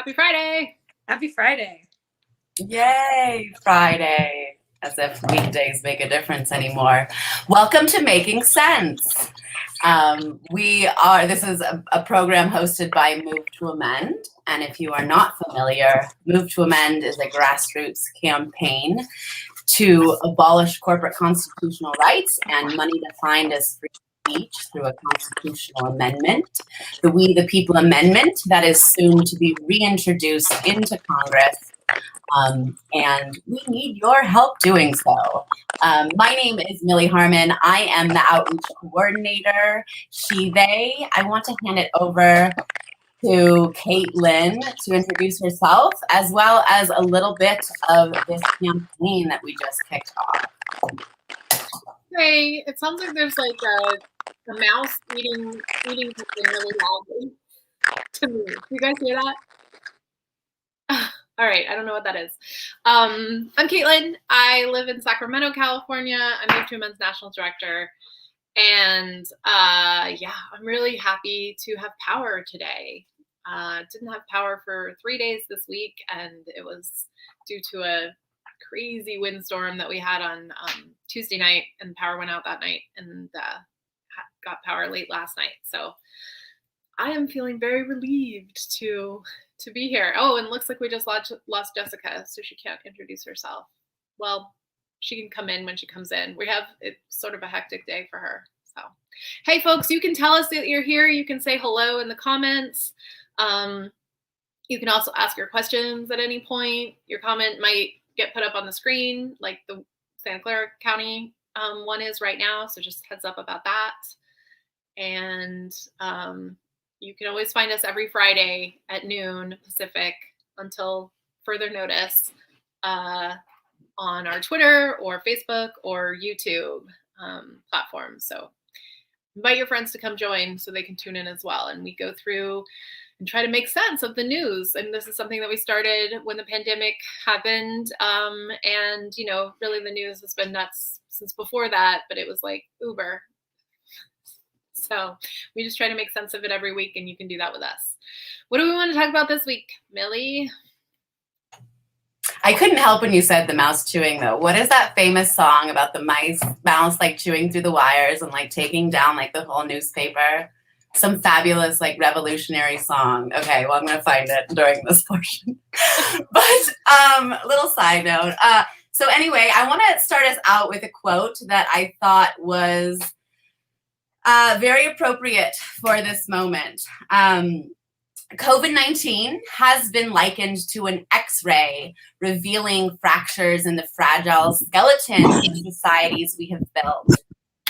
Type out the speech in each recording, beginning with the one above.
Happy Friday. Happy Friday. Yay, Friday. As if weekdays make a difference anymore. Welcome to Making Sense. This is a program hosted by Move to Amend. And if you are not familiar, Move to Amend is a grassroots campaign to abolish corporate constitutional rights and money defined as free speech through a constitutional amendment, the We the People Amendment that is soon to be reintroduced into Congress. And we need your help doing so. My name is Millie Harmon. I am the outreach coordinator, she, they. I want to hand it over to Kaitlin to introduce herself, as well as a little bit of this campaign that we just kicked off. Great. It sounds like there's like a mouse eating something really loudly to me. You guys hear that? All right, I don't know what that is. I'm Kaitlin. I live in Sacramento, California. I'm Move to Amend's National Director. And yeah, I'm really happy to have power today. Didn't have power for 3 days this week, and it was due to a crazy windstorm that we had on Tuesday night, and power went out that night, and got power late last night. So I am feeling very relieved to be here. Oh, and looks like we just lost Jessica, so she can't introduce herself. Well, she can come in when she comes in. It's sort of a hectic day for her. So, hey folks, you can tell us that you're here. You can say hello in the comments. You can also ask your questions at any point. Your comment might get put up on the screen, like the Santa Clara County one is right now. So just heads up about that. And you can always find us every Friday at noon Pacific until further notice on our Twitter or Facebook or YouTube platforms. So invite your friends to come join so they can tune in as well. And we go through and try to make sense of the news. And this is something that we started when the pandemic happened. And, you know, really the news has been nuts since before that, but it was like Uber. So we just try to make sense of it every week, and you can do that with us. What do we want to talk about this week, Millie? I couldn't help when you said the mouse chewing, though. What is that famous song about the mouse like chewing through the wires and like taking down like the whole newspaper? Some fabulous like revolutionary song. Okay, well, I'm going to find it during this portion. But little side note. So anyway, I want to start us out with a quote that I thought was very appropriate for this moment. COVID-19 has been likened to an X-ray revealing fractures in the fragile skeleton of societies we have built.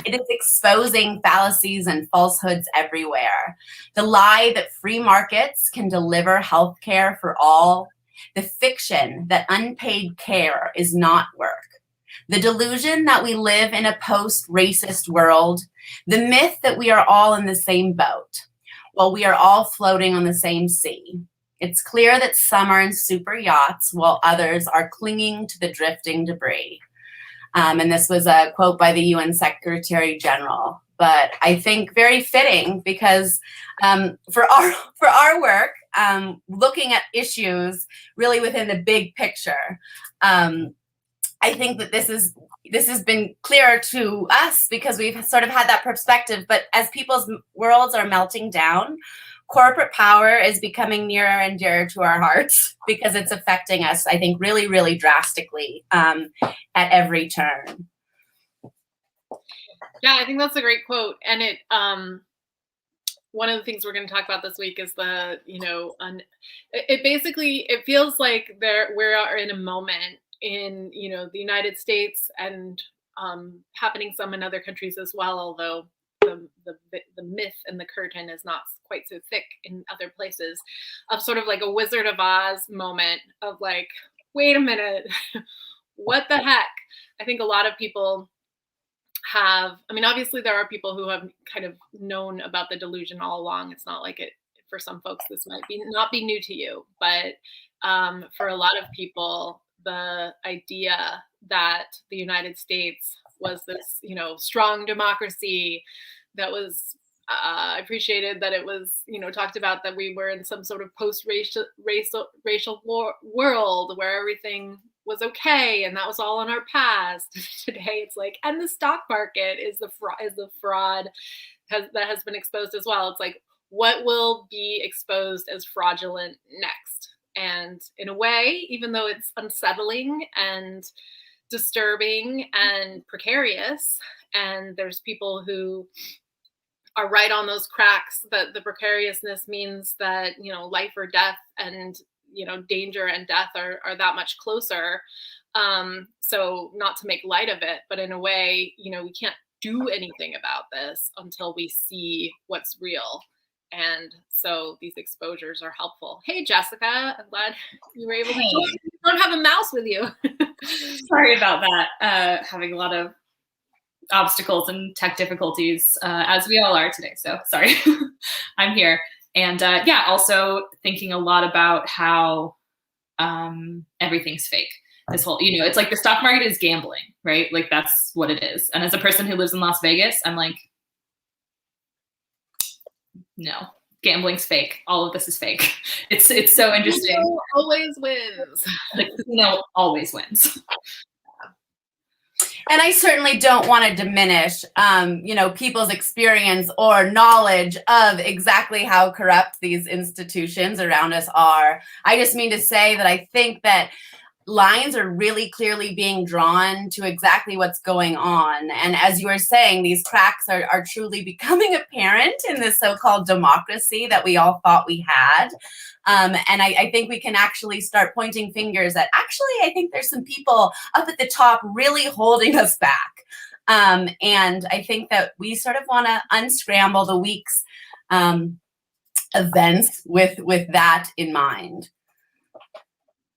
It is exposing fallacies and falsehoods everywhere. The lie that free markets can deliver health care for all. The fiction that unpaid care is not work. The delusion that we live in a post-racist world. The myth that we are all in the same boat. Well, we are all floating on the same sea. It's clear that some are in super yachts while others are clinging to the drifting debris. And this was a quote by the UN Secretary General, but I think very fitting because for our work, looking at issues really within the big picture, I think that this has been clear to us because we've sort of had that perspective. But as people's worlds are melting down, corporate power is becoming nearer and dearer to our hearts because it's affecting us, I think, really, really drastically at every turn. Yeah, I think that's a great quote. And it one of the things we're going to talk about this week is it feels like we are in a moment in the United States and happening some in other countries as well, although the myth and the curtain is not quite so thick in other places, of sort of like a Wizard of Oz moment of like, wait a minute, what the heck? I think a lot of people obviously there are people who have kind of known about the delusion all along. It's not like it, for some folks, this might not be new to you, but for a lot of people, the idea that the United States was this, strong democracy that was I appreciated that it was, talked about that we were in some sort of post-racial world where everything was okay and that was all in our past. Today it's like, and the stock market is the fraud that has been exposed as well. It's like, what will be exposed as fraudulent next? And in a way, even though it's unsettling and disturbing and precarious, and there's people who are right on those cracks, that the precariousness means that, life or death and, danger and death are that much closer. So not to make light of it, but in a way, we can't do anything about this until we see what's real. And so these exposures are helpful. Hey, Jessica, I'm glad you were able to join. You don't have a mouse with you. Sorry about that. Having a lot of obstacles and tech difficulties, as we all are today. So sorry, I'm here. And yeah, also thinking a lot about how everything's fake. This whole, it's like the stock market is gambling, right? Like that's what it is. And as a person who lives in Las Vegas, I'm like, no, gambling's fake. All of this is fake. It's so interesting. Casino always wins. The casino always wins. And I certainly don't want to diminish, people's experience or knowledge of exactly how corrupt these institutions around us are. I just mean to say that I think that lines are really clearly being drawn to exactly what's going on. And as you were saying, these cracks are truly becoming apparent in this so-called democracy that we all thought we had. And I think we can actually start pointing fingers at, I think there's some people up at the top really holding us back. And I think that we sort of want to unscramble the week's events with that in mind.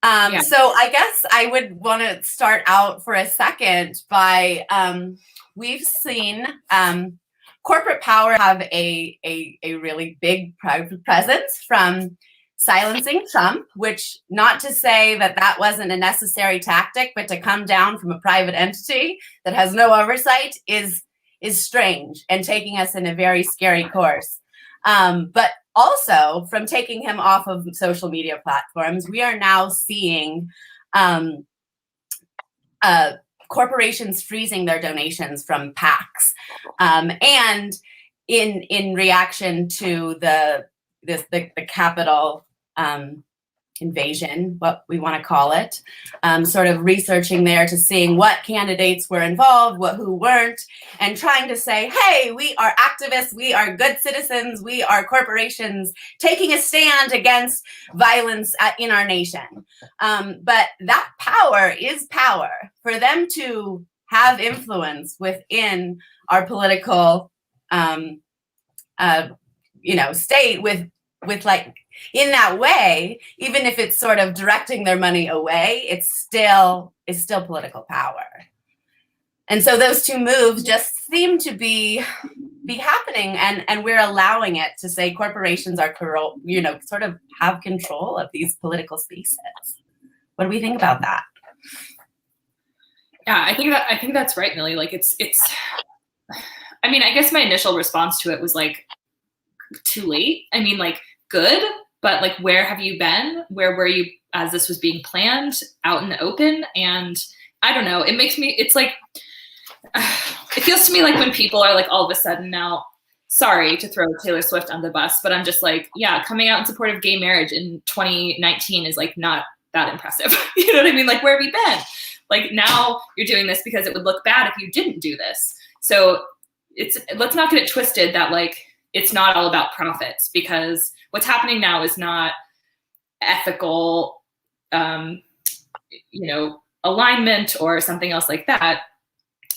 So I guess I would want to start out for a second by, we've seen corporate power have a really big presence, from silencing Trump, which, not to say that wasn't a necessary tactic, but to come down from a private entity that has no oversight is strange and taking us in a very scary course. But also, from taking him off of social media platforms, we are now seeing corporations freezing their donations from PACs, and in reaction to the Capitol invasion, what we want to call it, sort of researching there to seeing what candidates were involved, who weren't, and trying to say, hey, we are activists, we are good citizens, we are corporations taking a stand against violence in our nation. But that power is power. For them to have influence within our political state with like, in that way, even if it's sort of directing their money away, it's still political power. And so those two moves just seem to be happening, and we're allowing it to say corporations are, sort of have control of these political spaces. What do we think about that? Yeah, I think that's right, Millie. Like it's I mean, I guess my initial response to it was like, too late. I mean, like, good, but like, where have you been? Where were you as this was being planned out in the open? And I don't know, it's like, it feels to me like when people are like, all of a sudden now, sorry to throw Taylor Swift on the bus, but I'm just like, yeah, coming out in support of gay marriage in 2019 is like not that impressive. You know what I mean? Like, where have you been? Like, now you're doing this because it would look bad if you didn't do this. So let's not get it twisted that like, it's not all about profits, because what's happening now is not ethical, alignment or something else like that.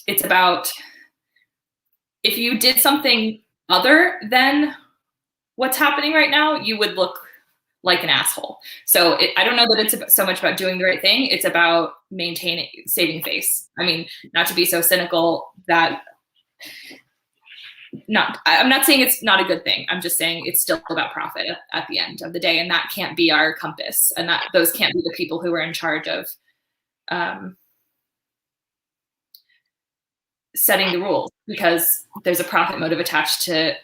It's about, if you did something other than what's happening right now, you would look like an asshole. So I don't know that it's so much about doing the right thing. It's about saving face. I mean, not to be so cynical that, I'm not saying it's not a good thing. I'm just saying it's still about profit at the end of the day, and that can't be our compass, and that those can't be the people who are in charge of setting the rules, because there's a profit motive attached to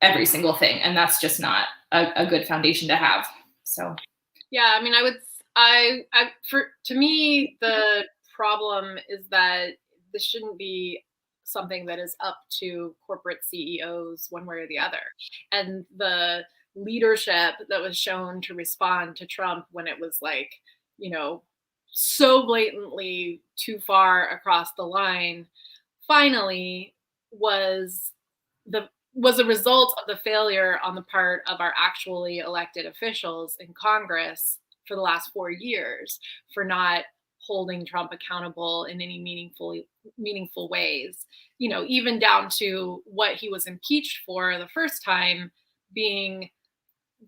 every single thing. And that's just not a good foundation to have. So, yeah, I mean, to me, the problem is that this shouldn't be something that is up to corporate CEOs one way or the other. And the leadership that was shown to respond to Trump when it was like, so blatantly too far across the line, finally was a result of the failure on the part of our actually elected officials in Congress for the last 4 years for not holding Trump accountable in any meaningful ways, even down to what he was impeached for the first time being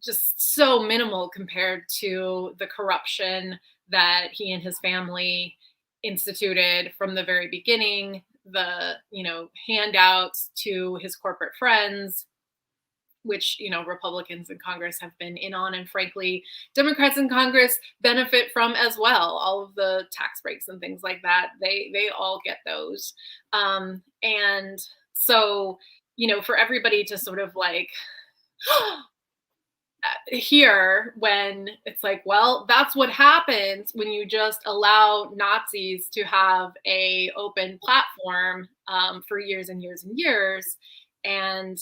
just so minimal compared to the corruption that he and his family instituted from the very beginning, the handouts to his corporate friends, which Republicans in Congress have been in on, and frankly Democrats in Congress benefit from as well. All of the tax breaks and things like that, they all get those, and so for everybody to sort of like here when it's like, well, that's what happens when you just allow Nazis to have a open platform for years and years and years, and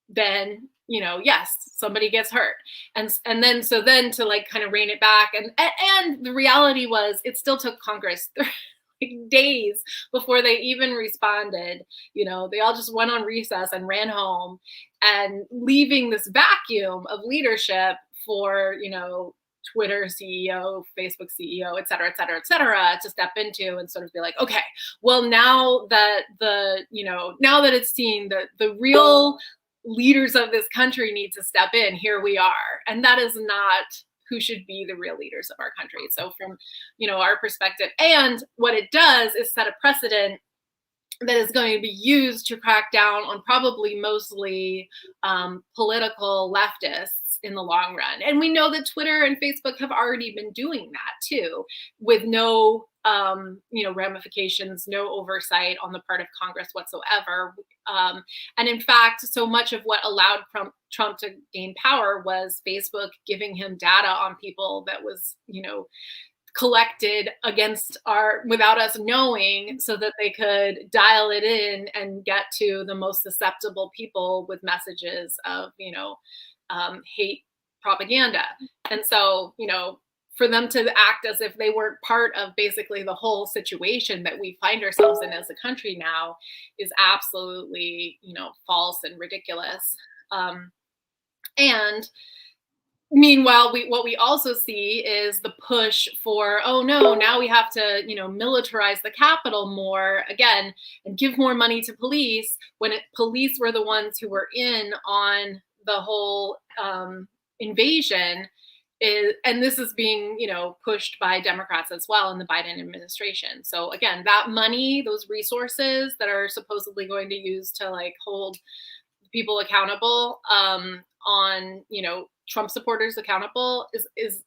then yes, somebody gets hurt, and then to like kind of rein it back, and the reality was it still took Congress days before they even responded. They all just went on recess and ran home, and leaving this vacuum of leadership for Twitter CEO, Facebook CEO, et cetera, to step into and sort of be like, okay, well, now that it's seen that the real leaders of this country need to step in, here we are. And that is not who should be the real leaders of our country. So from our perspective, and what it does is set a precedent that is going to be used to crack down on probably mostly political leftists in the long run. And we know that Twitter and Facebook have already been doing that too, with no ramifications, no oversight on the part of Congress whatsoever. And in fact, so much of what allowed Trump to gain power was Facebook giving him data on people that was, collected without us knowing, so that they could dial it in and get to the most susceptible people with messages of, hate propaganda. And so, for them to act as if they weren't part of basically the whole situation that we find ourselves in as a country now is absolutely, false and ridiculous. And meanwhile, what we also see is the push for, oh no, now we have to, militarize the Capitol more again and give more money to police, when police were the ones who were in on the whole invasion. And this is being, pushed by Democrats as well in the Biden administration. So again, that money, those resources that are supposedly going to use to like hold people accountable, on, Trump supporters accountable, is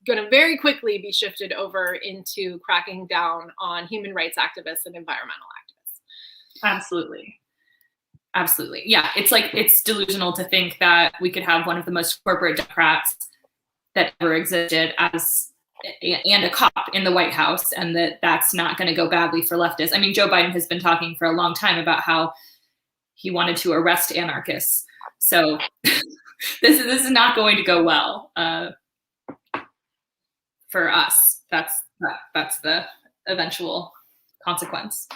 going to very quickly be shifted over into cracking down on human rights activists and environmental activists. Absolutely. Yeah. It's delusional to think that we could have one of the most corporate Democrats that ever existed and a cop in the White House, and that's not going to go badly for leftists. I mean, Joe Biden has been talking for a long time about how he wanted to arrest anarchists. So this is not going to go well for us. That's the eventual consequence.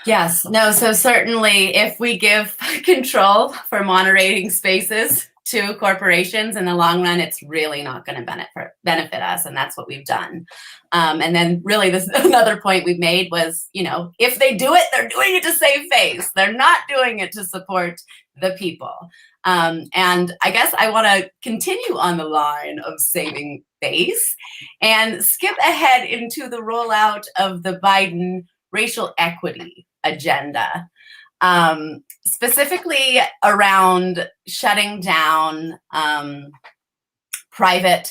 Yes. No. So certainly, if we give control for moderating spaces to corporations in the long run, it's really not going to benefit us, and that's what we've done. And then, really, this another point we've made was, if they do it, they're doing it to save face. They're not doing it to support the people. And I guess I want to continue on the line of saving face and skip ahead into the rollout of the Biden racial equity agenda, specifically around shutting down private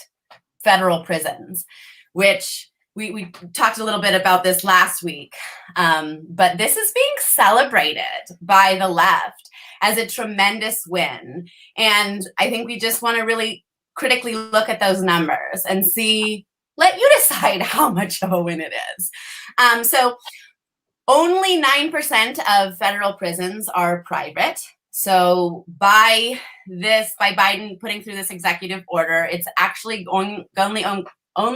federal prisons, which we talked a little bit about this last week, but this is being celebrated by the left as a tremendous win. And I think we just want to really critically look at those numbers and see, let you decide how much of a win it is. So only 9% of federal prisons are private. So by Biden putting through this executive order, it's actually only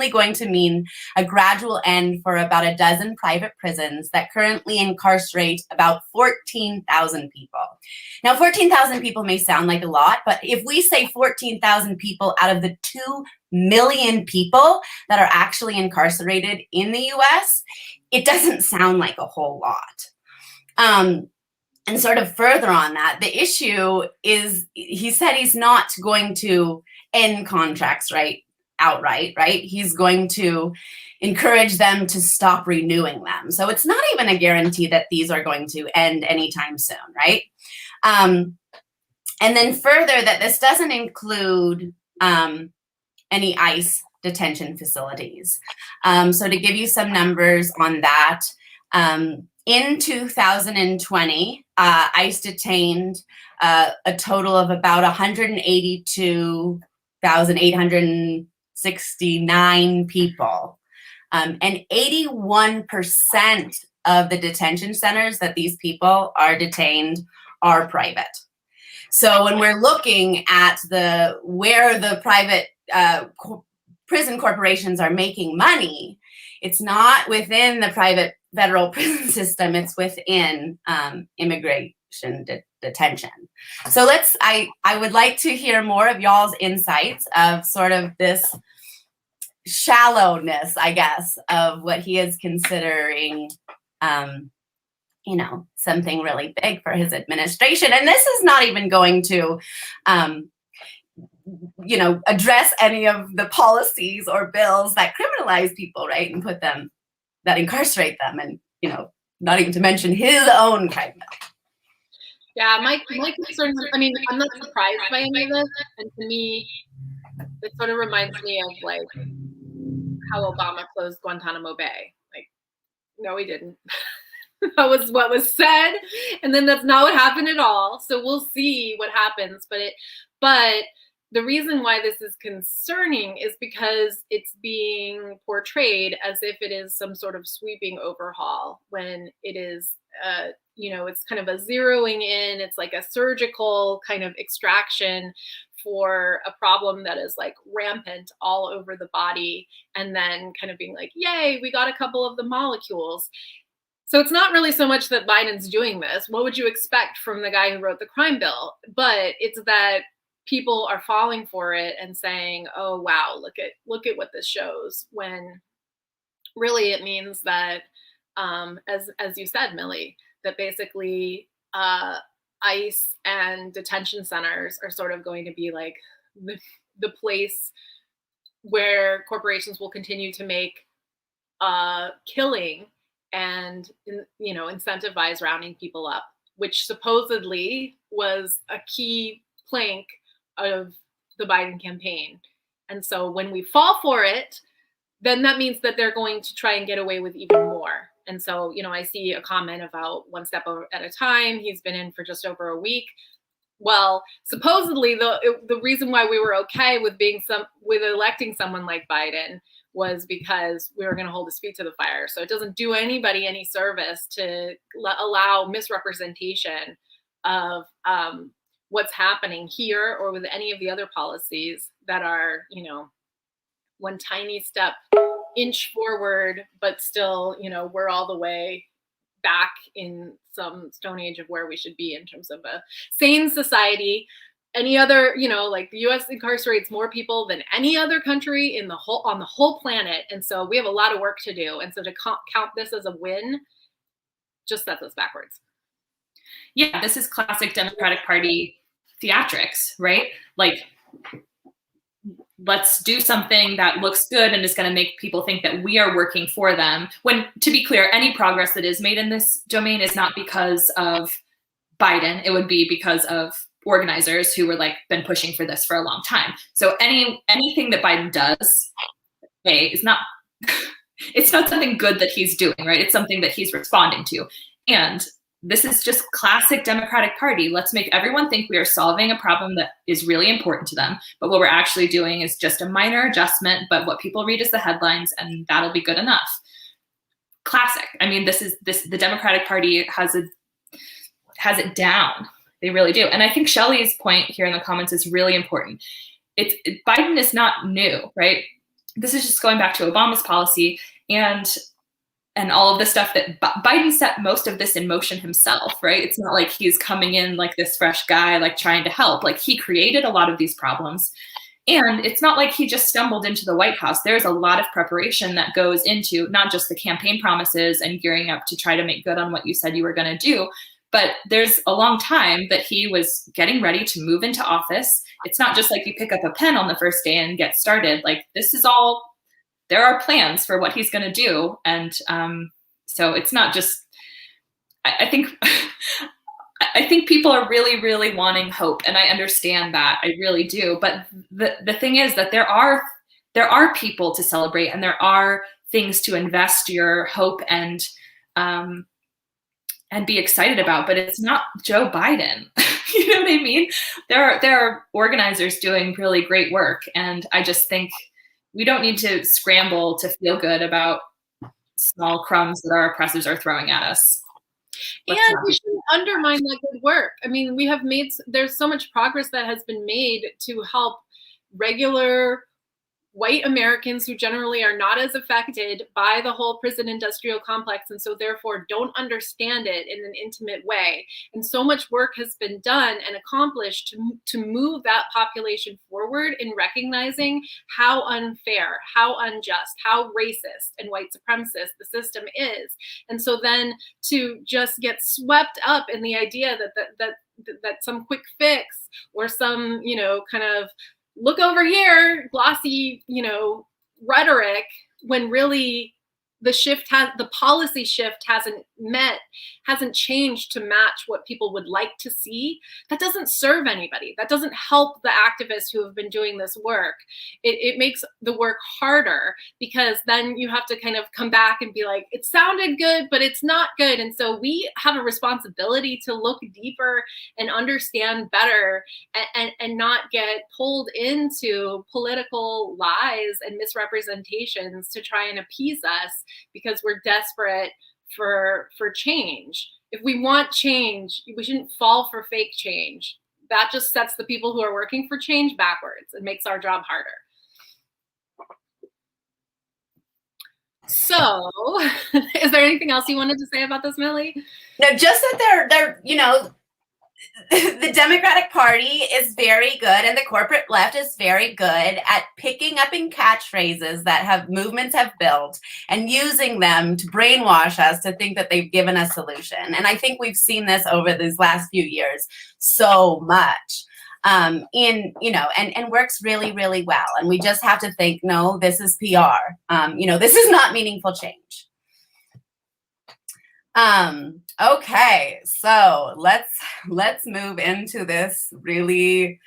going to mean a gradual end for about a dozen private prisons that currently incarcerate about 14,000 people. Now, 14,000 people may sound like a lot, but if we say 14,000 people out of the 2 million people that are actually incarcerated in the US, it doesn't sound like a whole lot. And sort of further on that, the issue is, he said he's not going to end contracts outright, right? He's going to encourage them to stop renewing them. So it's not even a guarantee that these are going to end anytime soon, right? And then further, that this doesn't include any ICE detention facilities. So to give you some numbers on that, in 2020, ICE detained a total of about 182,869 people. And 81% of the detention centers that these people are detained are private. So when we're looking at where the private prison corporations are making money, it's not within the private federal prison system, it's within immigration detention. So I would like to hear more of y'all's insights of sort of this shallowness, I guess, of what he is considering, something really big for his administration. And this is not even going to, address any of the policies or bills that criminalize people, right? And that incarcerate them, and, not even to mention his own kind of. Yeah, my concern, I'm not surprised by any of this. And to me, it sort of reminds me of like how Obama closed Guantanamo Bay. Like, no, he didn't. That was what was said. And then that's not what happened at all. So we'll see what happens. But the reason why this is concerning is because it's being portrayed as if it is some sort of sweeping overhaul, when it is, it's kind of a zeroing in. It's like a surgical kind of extraction for a problem that is like rampant all over the body, and then kind of being like, yay, we got a couple of the molecules. So it's not really so much that Biden's doing this. What would you expect from the guy who wrote the crime bill? But it's that people are falling for it and saying, oh, wow, look at what this shows, when really it means that, as you said, Millie, that basically ICE and detention centers are sort of going to be like the place where corporations will continue to make killing and, incentivize rounding people up, which supposedly was a key plank of the Biden campaign. And so when we fall for it, then that means that they're going to try and get away with even more. And so, I see a comment about one step at a time. He's been in for just over a week. Well, supposedly the reason why we were okay with electing someone like Biden was because we were going to hold his feet to the fire. So it doesn't do anybody any service to allow misrepresentation of what's happening here or with any of the other policies that are, one tiny step inch forward, but still, we're all the way back in some stone age of where we should be in terms of a sane society. Any other, like the US incarcerates more people than any other country on the whole planet. And so we have a lot of work to do. And so to count this as a win just sets us backwards. Yeah, this is classic Democratic Party theatrics, right? Like, let's do something that looks good and is going to make people think that we are working for them. When, to be clear, any progress that is made in this domain is not because of Biden. It would be because of organizers who were been pushing for this for a long time. So anything that Biden does, is not, it's not something good that he's doing, right? It's something that he's responding to. And this is just classic Democratic Party. Let's make everyone think we are solving a problem that is really important to them. But what we're actually doing is just a minor adjustment, but what people read is the headlines, and that'll be good enough. Classic. I mean, the Democratic Party has it down. They really do. And I think Shelley's point here in the comments is really important. Biden is not new, right? This is just going back to Obama's policy and all of the stuff that Biden set most of this in motion himself, right? It's not like he's coming in like this fresh guy, like trying to help. Like, he created a lot of these problems. And it's not like he just stumbled into the White House. There's a lot of preparation that goes into not just the campaign promises and gearing up to try to make good on what you said you were going to do, but there's a long time that he was getting ready to move into office. It's not just like you pick up a pen on the first day and get started. Like, this is all, there are plans for what he's going to do. And so it's not just, I think people are really, really wanting hope. And I understand that. I really do. But the thing is that there are people to celebrate, and there are things to invest your hope and be excited about, but it's not Joe Biden. You know what I mean? There are organizers doing really great work. And I just think we don't need to scramble to feel good about small crumbs that our oppressors are throwing at us. And we shouldn't undermine that good work. I mean, there's so much progress that has been made to help regular white Americans who generally are not as affected by the whole prison industrial complex, and so therefore don't understand it in an intimate way. And so much work has been done and accomplished to move that population forward in recognizing how unfair, how unjust, how racist and white supremacist the system is. And so then to just get swept up in the idea that some quick fix or some, kind of look over here, glossy, rhetoric, when really the policy shift hasn't changed to match what people would like to see. That doesn't serve anybody. That doesn't help the activists who have been doing this work. It makes the work harder, because then you have to kind of come back and be like, it sounded good, but it's not good. And so we have a responsibility to look deeper and understand better, and not get pulled into political lies and misrepresentations to try and appease us, because we're desperate for change. If we want change, we shouldn't fall for fake change. That just sets the people who are working for change backwards and makes our job harder. So, is there anything else you wanted to say about this, Millie? No, just that they're the Democratic Party is very good, and the corporate left is very good at picking up in catchphrases that movements have built and using them to brainwash us to think that they've given a solution. And I think we've seen this over these last few years so much. And works really, really well. And we just have to think, no, this is PR. This is not meaningful change. Okay, so let's move into this really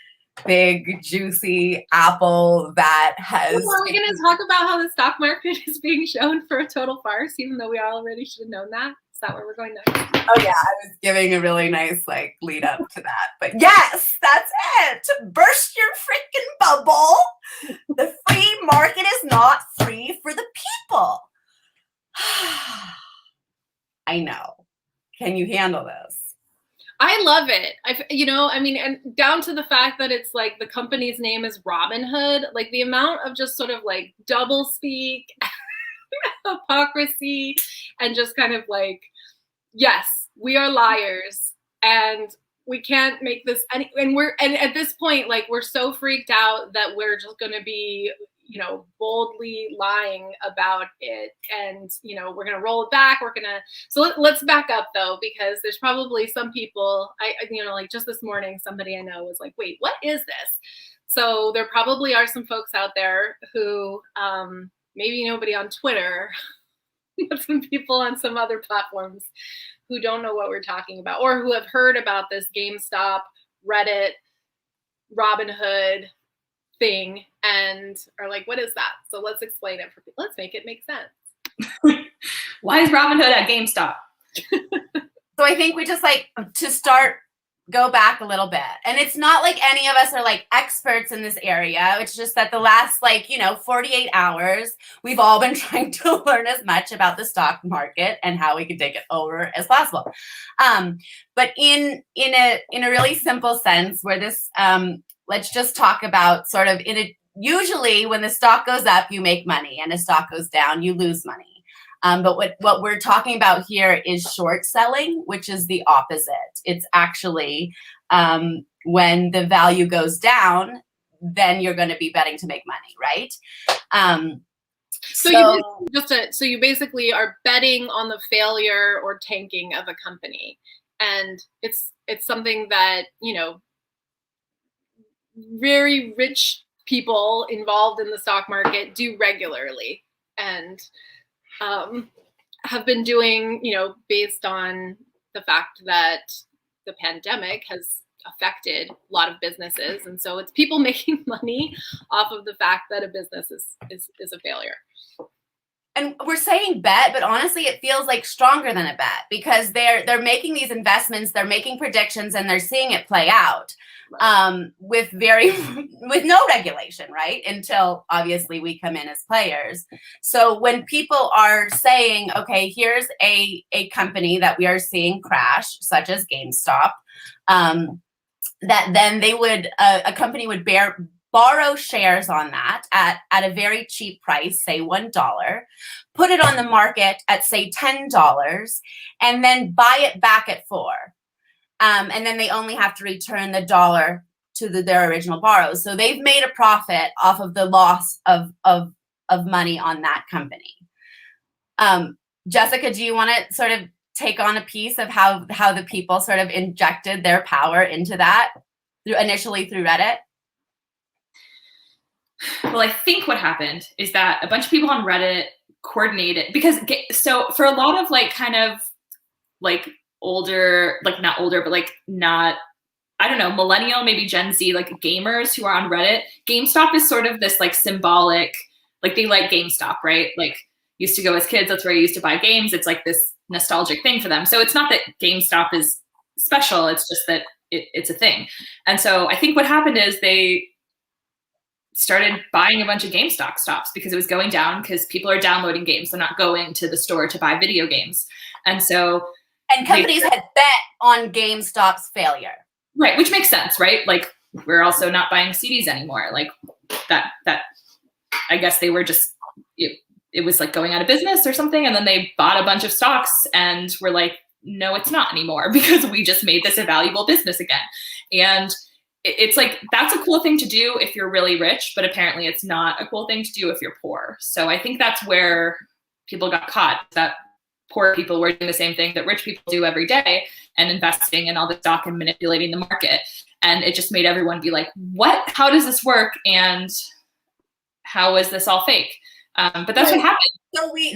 big, juicy apple that has... Are we going to talk about how the stock market is being shown for a total farce, even though we already should have known that? Is that where we're going next? Oh yeah, I was giving a really nice lead up to that. But yes, that's it. Burst your freaking bubble. The free market is not free for the people. I know. Can you handle this? I love it. And down to the fact that it's like the company's name is Robinhood, like the amount of just sort of like double speak, hypocrisy, and just kind of like, yes, we are liars and we can't make this and at this point, like, we're so freaked out that we're just going to be, boldly lying about it, and we're going to roll it back. So let's back up though, because there's probably some people, like just this morning, somebody I know was like, wait, what is this? So there probably are some folks out there who, maybe nobody on Twitter, but some people on some other platforms who don't know what we're talking about, or who have heard about this GameStop, Reddit, Robinhood thing and are like, what is that? So let's explain it for people. Let's make it make sense. Why is Robinhood at GameStop? So I think we just like to start, go back a little bit. And it's not like any of us are like experts in this area. It's just that the last 48 hours, we've all been trying to learn as much about the stock market and how we can take it over as possible. But in a really simple sense, where this, let's just talk about sort of usually when the stock goes up, you make money, and the stock goes down, you lose money. But what we're talking about here is short selling, which is the opposite. It's actually when the value goes down, then you're going to be betting to make money, right? So you basically are betting on the failure or tanking of a company, and it's something that very rich people involved in the stock market do regularly, and have been doing, based on the fact that the pandemic has affected a lot of businesses. And so it's people making money off of the fact that a business is a failure. And we're saying bet, but honestly, it feels like stronger than a bet, because they're making these investments, they're making predictions, and they're seeing it play out. With no regulation, right? Until obviously we come in as players. So when people are saying, okay, here's a company that we are seeing crash, such as GameStop, that then they would, a company would borrow shares on that at a very cheap price, say $1, put it on the market at say $10, and then buy it back at $4. And then they only have to return the dollar to their original borrows. So they've made a profit off of the loss of money on that company. Jessica, do you want to sort of take on a piece of how the people sort of injected their power into that initially through Reddit? Well, I think what happened is that a bunch of people on Reddit coordinated, because so for a lot of older, not older, but not, I don't know, millennial, maybe Gen Z, gamers who are on Reddit, GameStop is sort of this symbolic, they like GameStop, right? Used to go as kids, that's where you used to buy games. It's this nostalgic thing for them. So it's not that GameStop is special, it's just that it's a thing. And so I think what happened is they started buying a bunch of GameStop stocks because it was going down, because people are downloading games. They're not going to the store to buy video games. And so companies had bet on GameStop's failure. Right, which makes sense, right? We're also not buying CDs anymore. That I guess they were just, it was going out of business or something. And then they bought a bunch of stocks and were like, no, it's not anymore, because we just made this a valuable business again. And it's that's a cool thing to do if you're really rich, but apparently it's not a cool thing to do if you're poor. So I think that's where people got caught, that poor people were doing the same thing that rich people do every day, and investing in all the stock and manipulating the market. And it just made everyone be like, what? How does this work? And how is this all fake? But that's what happened. So we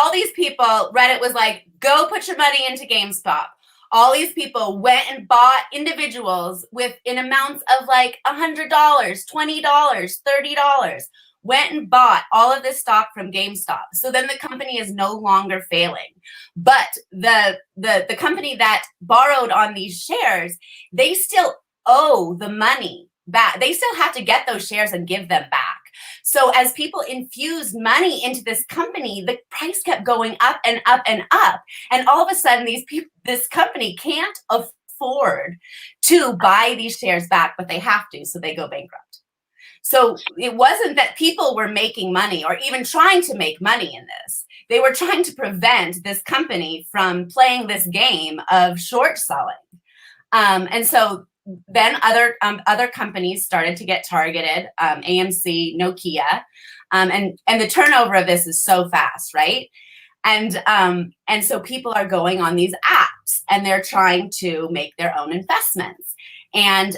all these people, Reddit was like, go put your money into GameStop. All these people went and bought individuals in amounts of $100, $20, $30, went and bought all of this stock from GameStop. So then the company is no longer failing. But the company that borrowed on these shares, they still owe the money back. They still have to get those shares and give them back. So as people infused money into this company, the price kept going up and up and up. And all of a sudden, this company can't afford to buy these shares back, but they have to, so they go bankrupt. So it wasn't that people were making money or even trying to make money in this. They were trying to prevent this company from playing this game of short selling. And so then other companies started to get targeted, AMC, Nokia, and the turnover of this is so fast, right? And so people are going on these apps and they're trying to make their own investments. And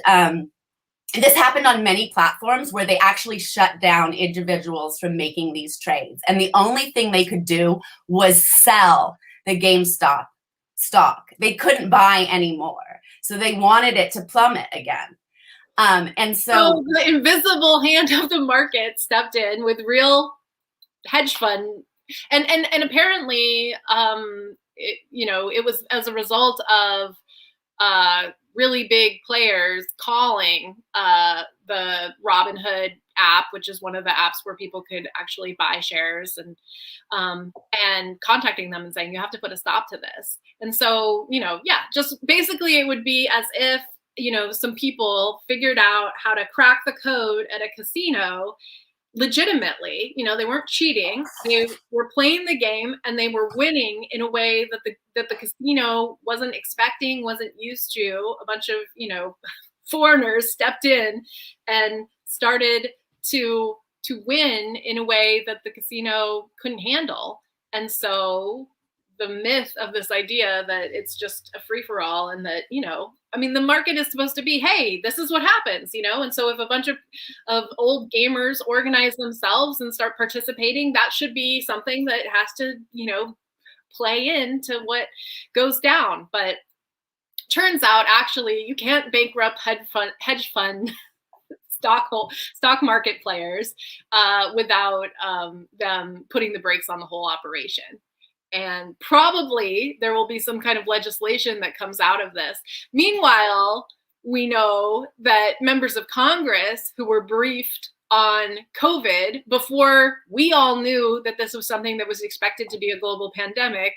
this happened on many platforms where they actually shut down individuals from making these trades. And the only thing they could do was sell the GameStop stock. They couldn't buy anymore. So they wanted it to plummet again. And so the invisible hand of the market stepped in with real hedge fund. And apparently it was as a result of really big players calling the Robinhood app, which is one of the apps where people could actually buy shares, and contacting them and saying, you have to put a stop to this. And so, just basically it would be as if, some people figured out how to crack the code at a casino legitimately. They weren't cheating. They were playing the game and they were winning in a way that the casino wasn't expecting, wasn't used to. A bunch of, foreigners stepped in and started to win in a way that the casino couldn't handle. And so the myth of this idea that it's just a free-for-all and that, the market is supposed to be, hey, this is what happens, and so if a bunch of old gamers organize themselves and start participating, that should be something that has to, play into what goes down. But turns out actually you can't bankrupt hedge fund stock market players without them putting the brakes on the whole operation. And probably there will be some kind of legislation that comes out of this. Meanwhile, we know that members of Congress who were briefed on COVID before we all knew that this was something that was expected to be a global pandemic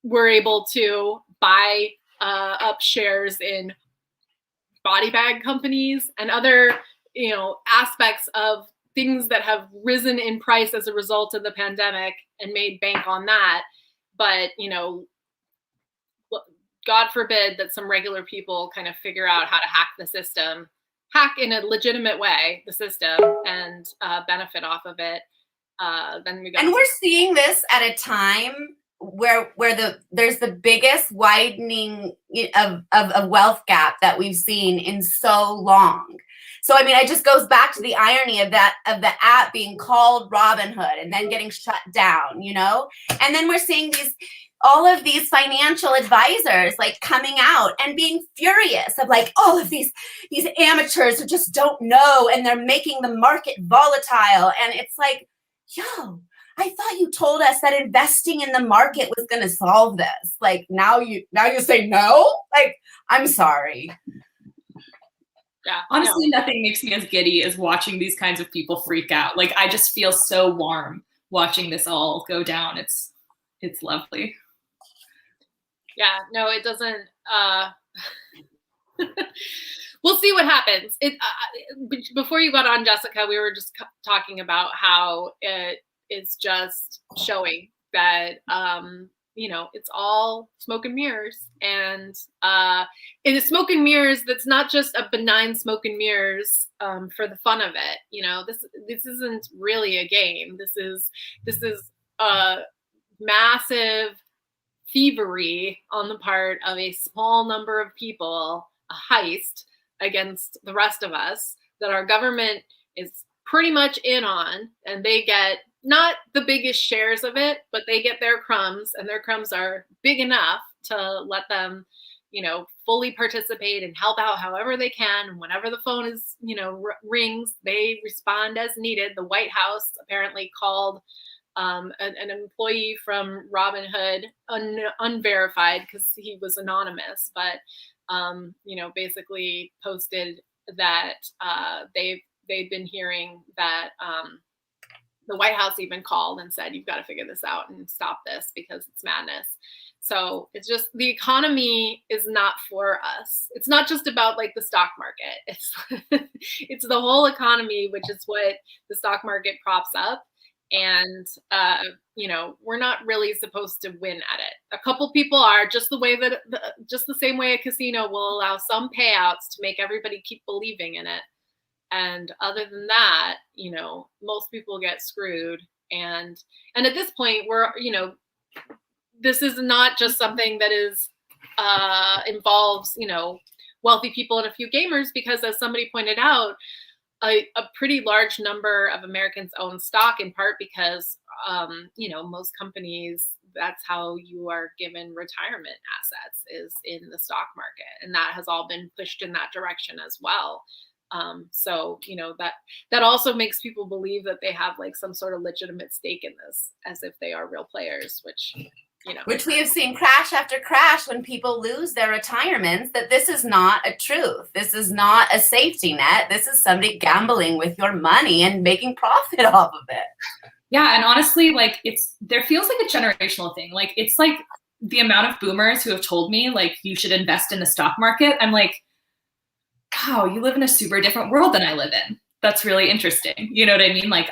were able to buy up shares in body bag companies and other, aspects of things that have risen in price as a result of the pandemic and made bank on that. But, God forbid that some regular people kind of figure out how to hack in a legitimate way, the system, and benefit off of it. Then we're seeing this at a time where there's the biggest widening of wealth gap that we've seen in so long. So, it just goes back to the irony of the app being called Robinhood and then getting shut down, and then we're seeing all of these financial advisors like coming out and being furious of like all of these amateurs who just don't know, and they're making the market volatile. And it's like, yo, I thought you told us that investing in the market was going to solve this. Like now you say no? Like, I'm sorry. Yeah, honestly, nothing makes me as giddy as watching these kinds of people freak out. Like, I just feel so warm watching this all go down. It's lovely. Yeah, no, it doesn't. We'll see what happens. Before you got on, Jessica, we were just talking about how it is just showing that it's all smoke and mirrors, and it is smoke and mirrors. That's not just a benign smoke and mirrors for the fun of it. This isn't really a game. This is a massive thievery on the part of a small number of people, a heist against the rest of us that our government is pretty much in on, and they get not the biggest shares of it, but they get their crumbs, and their crumbs are big enough to let them, fully participate and help out however they can. And whenever the phone is, rings, they respond as needed. The White House apparently called an employee from Robinhood, unverified because he was anonymous, but basically posted that they've been hearing that the White House even called and said, you've got to figure this out and stop this because it's madness. So it's just, the economy is not for us. It's not just about like the stock market. It's the whole economy, which is what the stock market props up. And, we're not really supposed to win at it. A couple people are, just the same way a casino will allow some payouts to make everybody keep believing in it. And other than that, most people get screwed. And at this point, this is not just something that is involves, wealthy people and a few gamers, because as somebody pointed out, a pretty large number of Americans own stock, in part because, most companies, that's how you are given retirement assets, is in the stock market. And that has all been pushed in that direction as well. So, that also makes people believe that they have like some sort of legitimate stake in this, as if they are real players, which Which we have seen crash after crash when people lose their retirements, that this is not a truth. This is not a safety net. This is somebody gambling with your money and making profit off of it. Yeah, and honestly, like there feels like a generational thing. Like it's like the amount of boomers who have told me like you should invest in the stock market. I'm like, wow, you live in a super different world than I live in. That's really interesting. You know what I mean? Like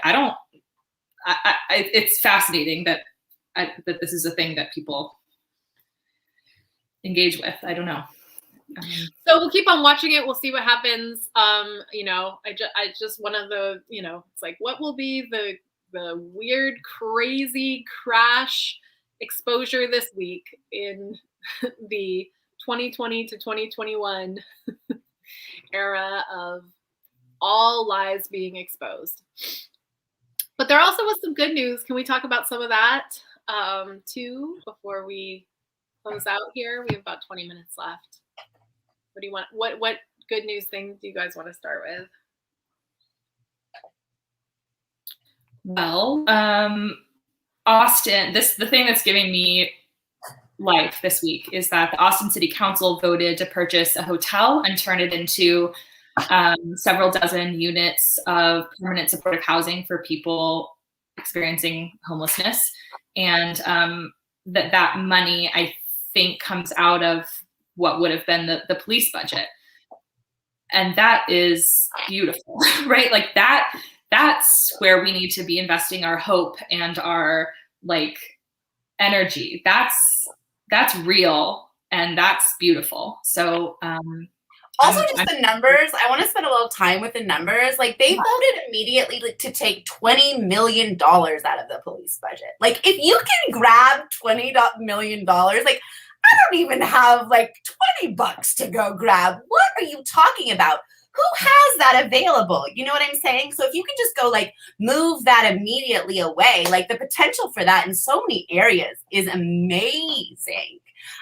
it's fascinating that this is a thing that people engage with. I don't know. So we'll keep on watching it. We'll see what happens. I just one of the, it's like, what will be the weird, crazy crash exposure this week in the 2020 to 2021 era of all lies being exposed. But there also was some good news. Can we talk about some of that too before we close out here? We have about 20 minutes left. What do you want? What good news thing do you guys want to start with? Well, Austin, the thing that's giving me life this week is that the Austin City Council voted to purchase a hotel and turn it into several dozen units of permanent supportive housing for people experiencing homelessness. And that money, I think, comes out of what would have been the police budget. And that is beautiful, right? Like that's where we need to be investing our hope and our like energy. That's real and that's beautiful. So also just the numbers, I want to spend a little time with the numbers. Like they voted immediately to take $20 million out of the police budget. Like if you can grab $20 million, like I don't even have like $20 to go grab. What are you talking about? Who has that available? You know what I'm saying? So if you can just go like move that immediately away, like the potential for that in so many areas is amazing.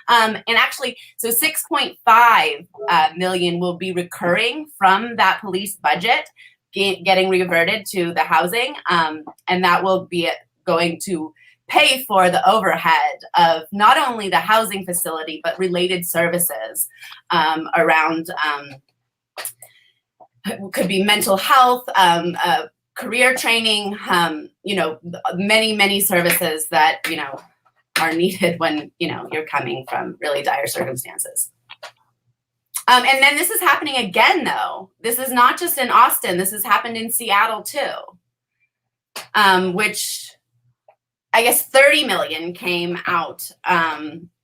And actually, so 6.5 million will be recurring from that police budget getting reverted to the housing. And that will be going to pay for the overhead of not only the housing facility, but related services around could be mental health, career training, many, many services that, are needed when, you're coming from really dire circumstances. And then this is happening again, though. This is not just in Austin. This has happened in Seattle, too, which I guess 30 million came out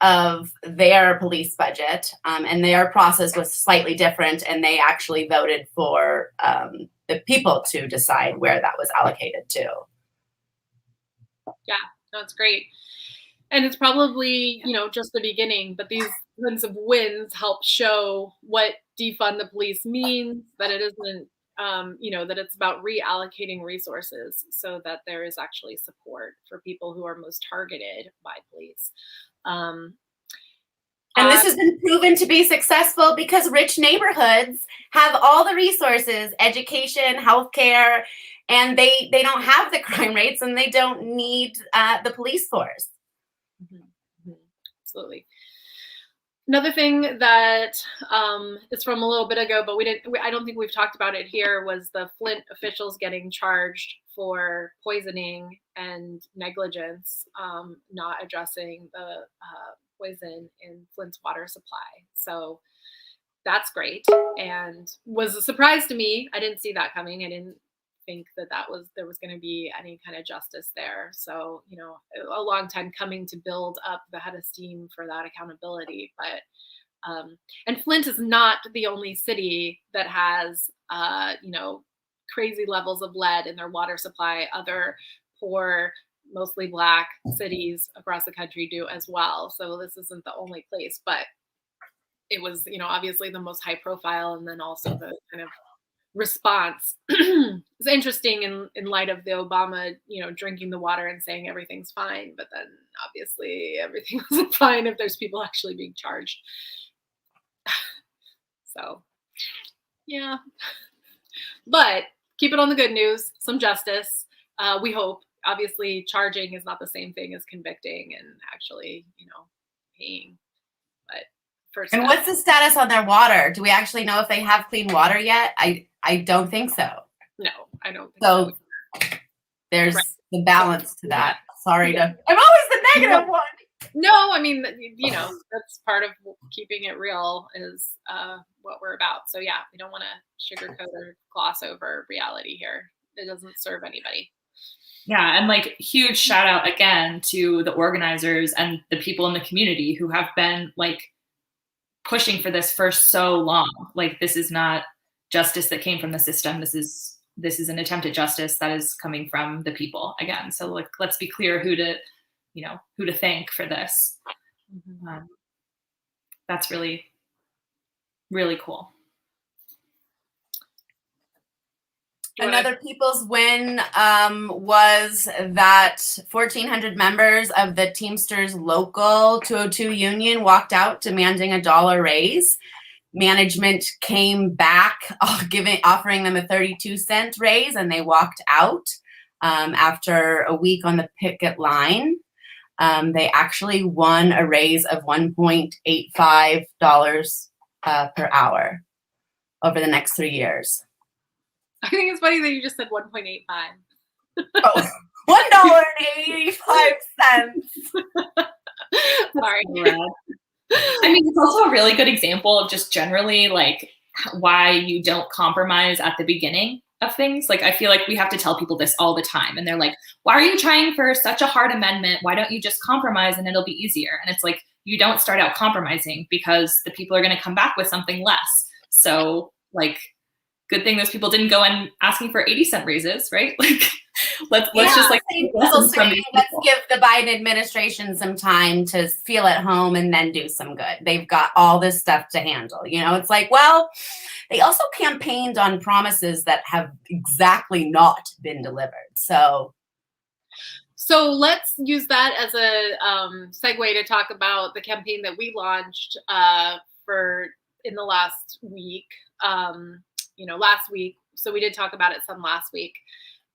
of their police budget, and their process was slightly different, and they actually voted for the people to decide where that was allocated to. Yeah, that's great. And it's probably, just the beginning, but these kinds of wins help show what defund the police means, that it isn't, that it's about reallocating resources so that there is actually support for people who are most targeted by police. And this has been proven to be successful because rich neighborhoods have all the resources, education, healthcare, and they don't have the crime rates and they don't need the police force. Mm-hmm. Absolutely. Another thing that is from a little bit ago, but I don't think we've talked about it here, was the Flint officials getting charged for poisoning and negligence, not addressing the poison in Flint's water supply. So that's great, and was a surprise to me. I didn't see that coming. I didn't think that there was going to be any kind of justice there. So, a long time coming to build up the head of steam for that accountability. But, and Flint is not the only city that has, crazy levels of lead in their water supply. Other poor, mostly Black cities across the country do as well. So this isn't the only place, but it was, obviously the most high profile, and then also the kind of response. It's interesting in light of the Obama, drinking the water and saying everything's fine, but then obviously everything wasn't fine if there's people actually being charged. So, yeah. But keep it on the good news, some justice. We hope. obviously charging is not the same thing as convicting and actually, paying. But first And step. what's the status on their water? Do we actually know if they have clean water yet? I don't think so. No, I don't think So there's the balance to that. Sorry I'm always the negative one. No, I mean, that's part of keeping it real is what we're about. So yeah, we don't want to sugarcoat or gloss over reality here. It doesn't serve anybody. Yeah, and like huge shout out again to the organizers and the people in the community who have been like pushing for this for so long. Like this is not justice that came from the system. This is an attempt at justice that is coming from the people again. So like let's be clear who to thank for this. That's really, really cool. Another people's win was that 1,400 members of the Teamsters Local 202 union walked out demanding a $1 raise. Management came back offering them a 32-cent raise, and they walked out after a week on the picket line. They actually won a raise of $1.85 per hour over the next 3 years. I think it's funny that you just said 1.85. Oh, $1.85. Sorry. I mean, it's also a really good example of just generally like why you don't compromise at the beginning of things. Like, I feel like we have to tell people this all the time. And they're like, why are you trying for such a hard amendment? Why don't you just compromise and it'll be easier? And it's like, you don't start out compromising because the people are going to come back with something less. So like, good thing those people didn't go in asking for 80-cent raises, right? Like, let's just like let's give the Biden administration some time to feel at home and then do some good. They've got all this stuff to handle. It's like, well, they also campaigned on promises that have exactly not been delivered. So let's use that as a segue to talk about the campaign that we launched in the last week. Last week. So we did talk about it some last week,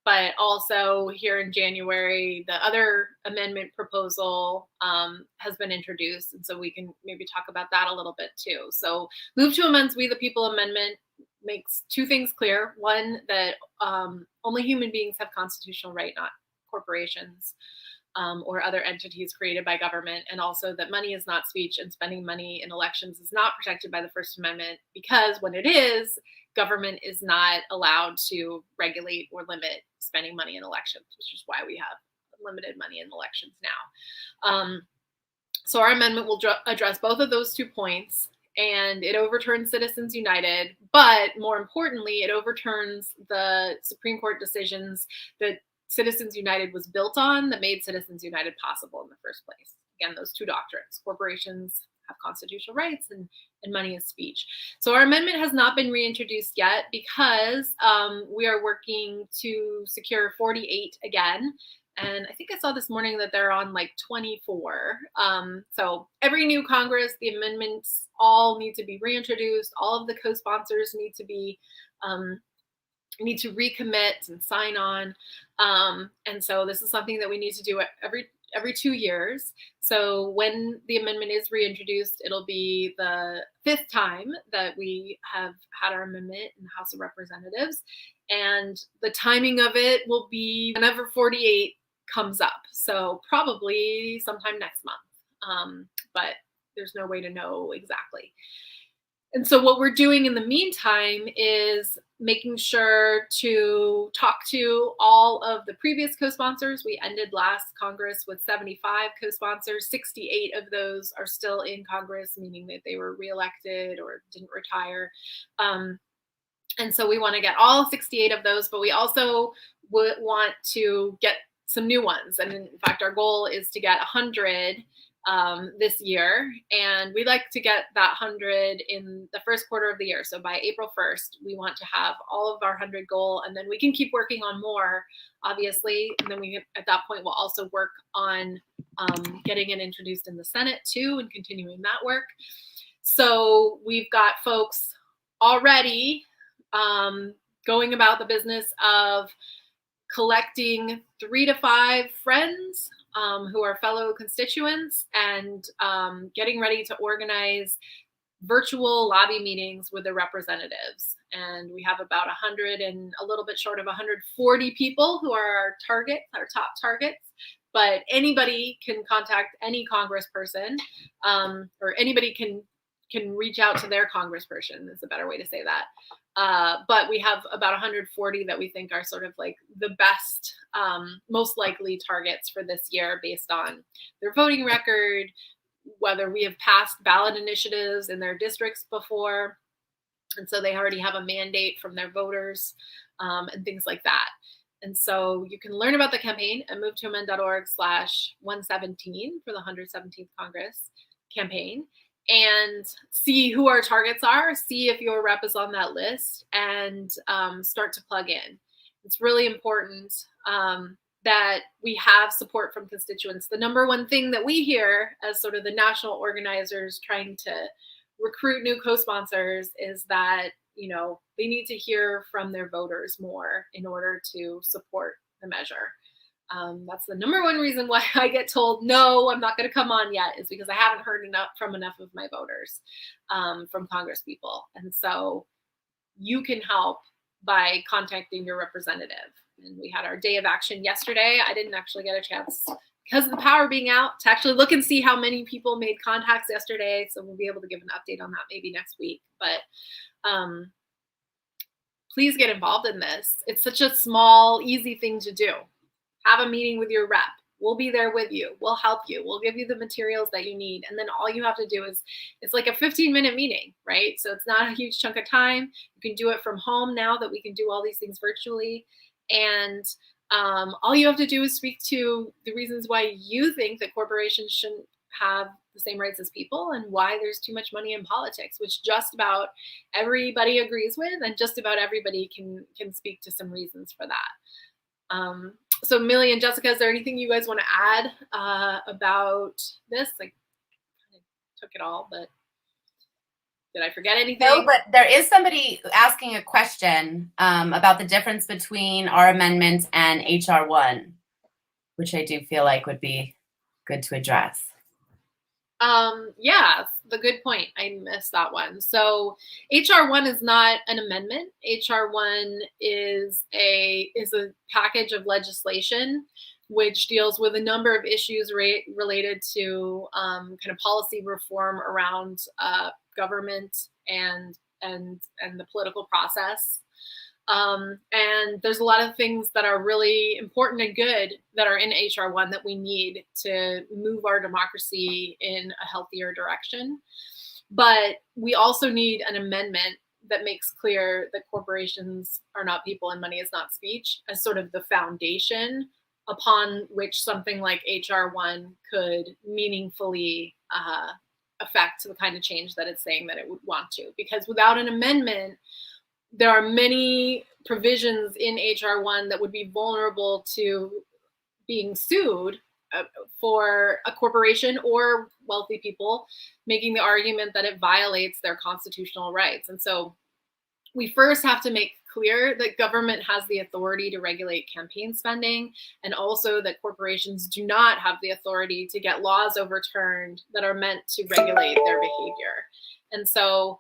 but also here in January, the other amendment proposal has been introduced. And so we can maybe talk about that a little bit too. So Move to Amends We the People amendment makes two things clear. One, that only human beings have constitutional right, not corporations or other entities created by government. And also that money is not speech, and spending money in elections is not protected by the First Amendment, because when it is, government is not allowed to regulate or limit spending money in elections, which is why we have limited money in elections now. So our amendment will address both of those 2 points, and it overturns Citizens United, but more importantly, it overturns the Supreme Court decisions that Citizens United was built on, that made Citizens United possible in the first place. Again, those two doctrines: corporations have constitutional rights and money is speech. So our amendment has not been reintroduced yet because we are working to secure 48 again. And I think I saw this morning that they're on like 24. So every new Congress, the amendments all need to be reintroduced. All of the co-sponsors need to recommit and sign on. And so this is something that we need to do every 2 years. So when the amendment is reintroduced, it'll be the 5th time that we have had our amendment in the House of Representatives. And the timing of it will be whenever 48 comes up. So probably sometime next month. But there's no way to know exactly. And so what we're doing in the meantime is making sure to talk to all of the previous co-sponsors. We ended last Congress with 75 co-sponsors. 68 of those are still in Congress, meaning that they were reelected or didn't retire. And so we want to get all 68 of those, but we also would want to get some new ones. And in fact, our goal is to get 100 this year, and we'd like to get that 100 in the first quarter of the year. So by April 1st, we want to have all of our 100 goal, and then we can keep working on more, obviously. And then at that point, we'll also work on getting it introduced in the Senate too, and continuing that work. So we've got folks already going about the business of collecting 3 to 5 friends who are fellow constituents and getting ready to organize virtual lobby meetings with the representatives. And we have about 100 and a little bit short of 140 people who are our target, our top targets. But anybody can contact any congressperson, or anybody can reach out to their congressperson is a better way to say that. But we have about 140 that we think are sort of like the best, most likely targets for this year based on their voting record, whether we have passed ballot initiatives in their districts before. And so they already have a mandate from their voters, and things like that. And so you can learn about the campaign at movetoamend.org/117 for the 117th Congress campaign, and see who our targets are, see if your rep is on that list, and start to plug in. It's really important that we have support from constituents. The number one thing that we hear as sort of the national organizers trying to recruit new co-sponsors is that, you know, they need to hear from their voters more in order to support the measure. That's the number one reason why I get told, no, I'm not going to come on yet, is because I haven't heard enough from enough of my voters, from Congress people. And so you can help by contacting your representative. And we had our day of action yesterday. I didn't actually get a chance because of the power being out to actually look and see how many people made contacts yesterday. So we'll be able to give an update on that maybe next week. But please get involved in this. It's such a small, easy thing to do. Have a meeting with your rep. We'll be there with you. We'll help you. We'll give you the materials that you need. And then all you have to do is, it's like a 15-minute meeting, right? So it's not a huge chunk of time. You can do it from home now that we can do all these things virtually. And all you have to do is speak to the reasons why you think that corporations shouldn't have the same rights as people, and why there's too much money in politics, which just about everybody agrees with, and just about everybody can speak to some reasons for that. So Millie and Jessica, is there anything you guys want to add about this? Like, I took it all, but did I forget anything? No, but there is somebody asking a question about the difference between our amendment and HR 1, which I do feel like would be good to address. Yeah, the good point. I missed that one. So HR 1 is not an amendment. HR 1 is a package of legislation which deals with a number of issues related to kind of policy reform around government and the political process. And there's a lot of things that are really important and good that are in HR 1 that we need to move our democracy in a healthier direction. But we also need an amendment that makes clear that corporations are not people and money is not speech, as sort of the foundation upon which something like HR 1 could meaningfully affect the kind of change that it's saying that it would want to. Because without an amendment, there are many provisions in HR 1 that would be vulnerable to being sued for a corporation or wealthy people making the argument that it violates their constitutional rights. And so we first have to make clear that government has the authority to regulate campaign spending, and also that corporations do not have the authority to get laws overturned that are meant to regulate their behavior. And so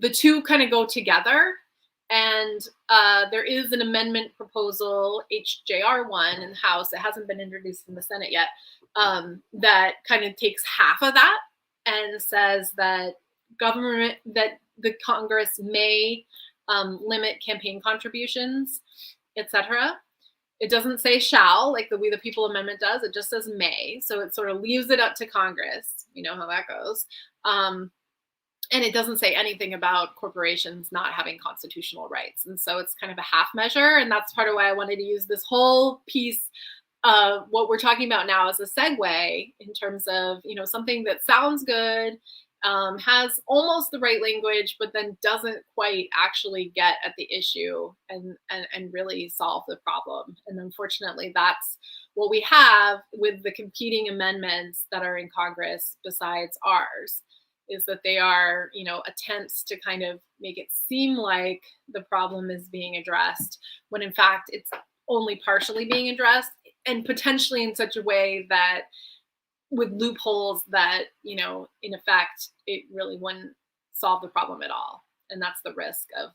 the two kind of go together, and there is an amendment proposal, HJR 1 in the House. It hasn't been introduced in the Senate yet, that kind of takes half of that and says that the Congress may limit campaign contributions, etc. It doesn't say shall, like the We the People amendment does. It just says may. So it sort of leaves it up to Congress. You know how that goes. And it doesn't say anything about corporations not having constitutional rights. And so it's kind of a half measure. And that's part of why I wanted to use this whole piece of what we're talking about now as a segue in terms of, you know, something that sounds good, has almost the right language, but then doesn't quite actually get at the issue and really solve the problem. And unfortunately, that's what we have with the competing amendments that are in Congress besides ours, is that they are, you know, attempts to kind of make it seem like the problem is being addressed when in fact it's only partially being addressed, and potentially in such a way that with loopholes that, you know, in effect, it really wouldn't solve the problem at all. And that's the risk of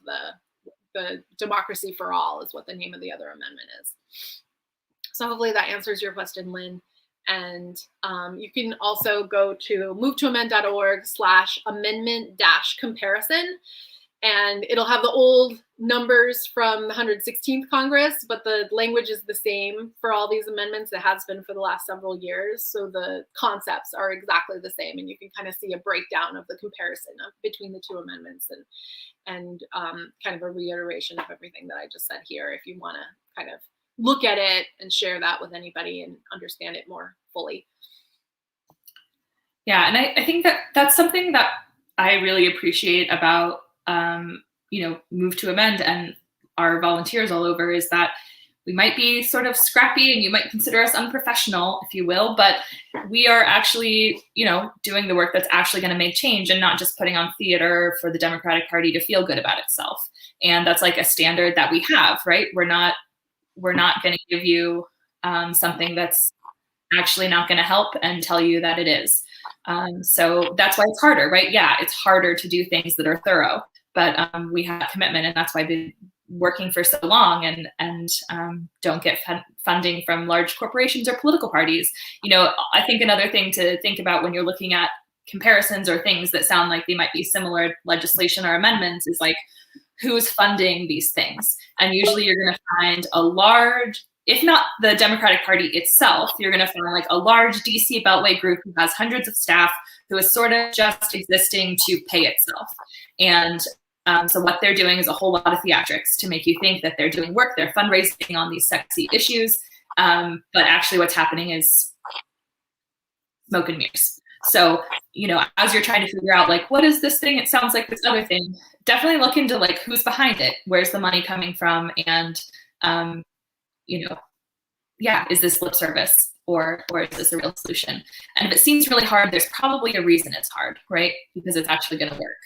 the democracy for all is what the name of the other amendment is. So hopefully that answers your question, Lynn. And you can also go to movetoamend.org/amendment-comparison. And it'll have the old numbers from the 116th Congress, but the language is the same for all these amendments. It has been for the last several years. So the concepts are exactly the same. And you can kind of see a breakdown of the comparison between the two amendments and kind of a reiteration of everything that I just said here, if you want to kind of look at it and share that with anybody and understand it more fully. Yeah, and I think that that's something that I really appreciate about you know, Move to Amend and our volunteers all over, is that we might be sort of scrappy and you might consider us unprofessional, if you will, but we are actually, you know, doing the work that's actually going to make change and not just putting on theater for the Democratic Party to feel good about itself. And that's like a standard that we have, right? We're not going to give you something that's actually not going to help and tell you that it is. So that's why it's harder, right? Yeah, it's harder to do things that are thorough, but we have commitment, and that's why I've been working for so long and don't get funding from large corporations or political parties. You know, I think another thing to think about when you're looking at comparisons or things that sound like they might be similar legislation or amendments is like, who's funding these things? And usually you're going to find a large, if not the Democratic Party itself, you're going to find like a large DC Beltway group who has hundreds of staff, who is sort of just existing to pay itself. And so what they're doing is a whole lot of theatrics to make you think that they're doing work, they're fundraising on these sexy issues. But actually what's happening is smoke and mirrors. So, you know, as you're trying to figure out like, what is this thing? It sounds like this other thing. Definitely look into like, who's behind it? Where's the money coming from? And, you know, yeah, is this lip service or is this a real solution? And if it seems really hard, there's probably a reason it's hard, right? Because it's actually going to work.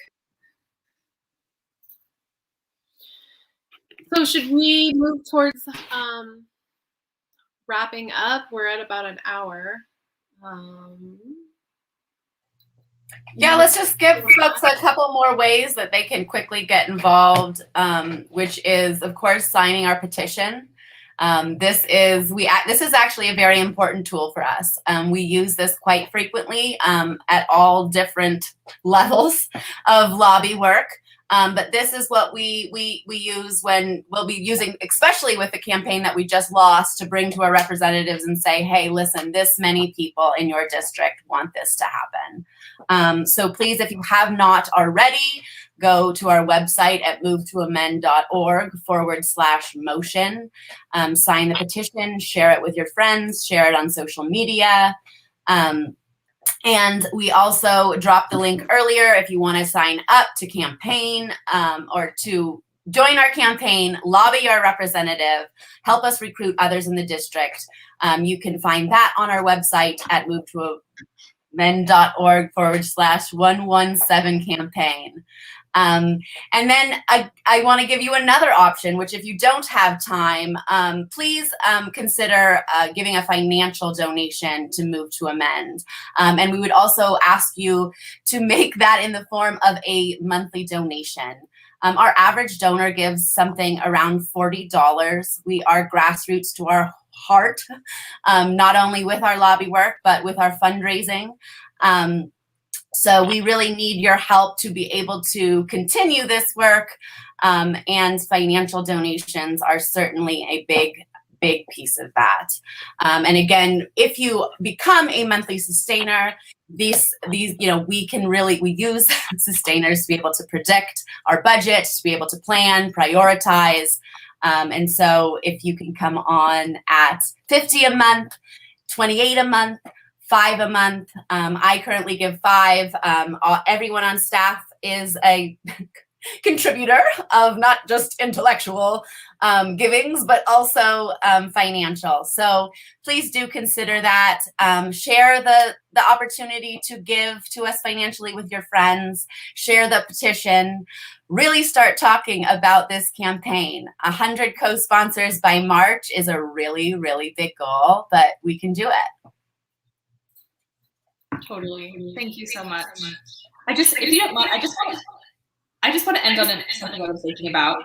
So should we move towards wrapping up? We're at about an hour. Yeah, let's just give folks a couple more ways that they can quickly get involved, which is, of course, signing our petition. This is actually a very important tool for us. We use this quite frequently at all different levels of lobby work. But this is what we use when we'll be using, especially with the campaign that we just lost, to bring to our representatives and say, hey, listen, this many people in your district want this to happen. So please, if you have not already, go to our website at movetoamend.org/motion, sign the petition, share it with your friends, share it on social media. And we also dropped the link earlier if you want to sign up to campaign or to join our campaign, lobby our representative, help us recruit others in the district. You can find that on our website at movetoamend.org/117campaign. And then I want to give you another option, which if you don't have time, please consider giving a financial donation to Move to Amend. And we would also ask you to make that in the form of a monthly donation. Our average donor gives something around $40. We are grassroots to our heart, not only with our lobby work, but with our fundraising. So we really need your help to be able to continue this work, and financial donations are certainly a big piece of that. And again, if you become a monthly sustainer, these we use sustainers to be able to predict our budget, to be able to plan, prioritize. And so if you can come on at $50 a month, $28 a month, $5 a month. I currently give $5. Everyone on staff is a contributor of not just intellectual givings, but also financial. So please do consider that. Share the opportunity to give to us financially with your friends. Share the petition. Really start talking about this campaign. 100 co-sponsors by March is a really, really big goal, but we can do it. Totally. Thank you so much. If you don't mind, I just want to end on something I was thinking about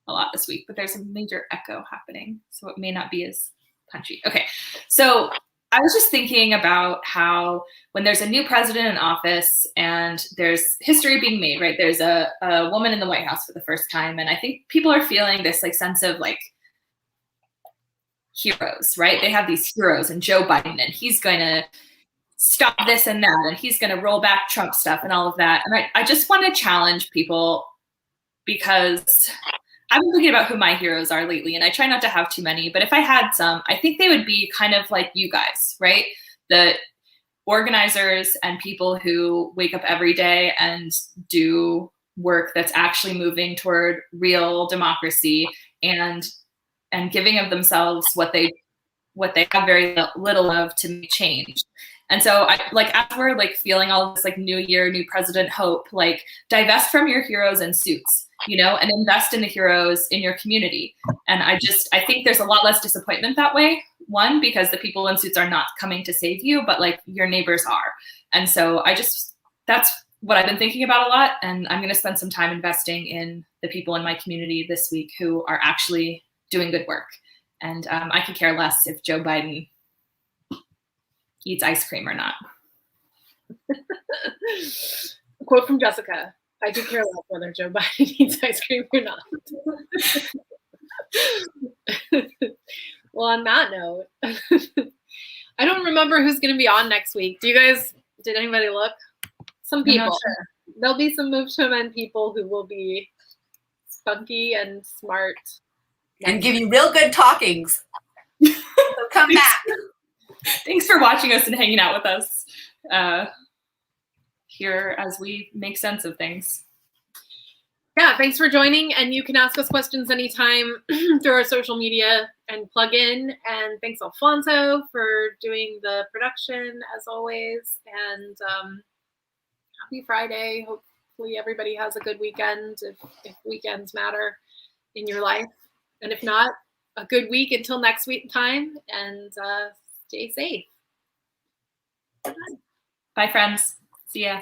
a lot this week, but there's a major echo happening, so it may not be as punchy. Okay, so I was just thinking about how when there's a new president in office and there's history being made, right? There's a woman in the White House for the first time, and I think people are feeling this like sense of like heroes, right? They have these heroes, and Joe Biden, and he's going to stop this and that, and he's going to roll back Trump stuff and all of that. And I just want to challenge people, because I've been thinking about who my heroes are lately, and I try not to have too many, but if I had some, I think they would be kind of like you guys, right? The organizers and people who wake up every day and do work that's actually moving toward real democracy and giving of themselves what they have very little of to make change. And so as we're like feeling all this like new year, new president hope, like divest from your heroes in suits, and invest in the heroes in your community. And I think there's a lot less disappointment that way. One, because the people in suits are not coming to save you, but like your neighbors are. And so that's what I've been thinking about a lot. And I'm going to spend some time investing in the people in my community this week who are actually doing good work. And I could care less if Joe Biden eats ice cream or not. A quote from Jessica: I do care less whether Joe Biden eats ice cream or not. Well, on that note, I don't remember who's going to be on next week. Did anybody look? Some people. Sure. There'll be some Move to Amend people who will be spunky and smart. And give you real good talkings. So come back. Thanks for watching us and hanging out with us here as we make sense of things. Yeah, thanks for joining. And you can ask us questions anytime through our social media and plug in. And thanks, Alfonso, for doing the production as always. And happy Friday. Hopefully everybody has a good weekend, if weekends matter in your life. And if not, a good week until next week time. And stay safe. Bye, friends. See ya.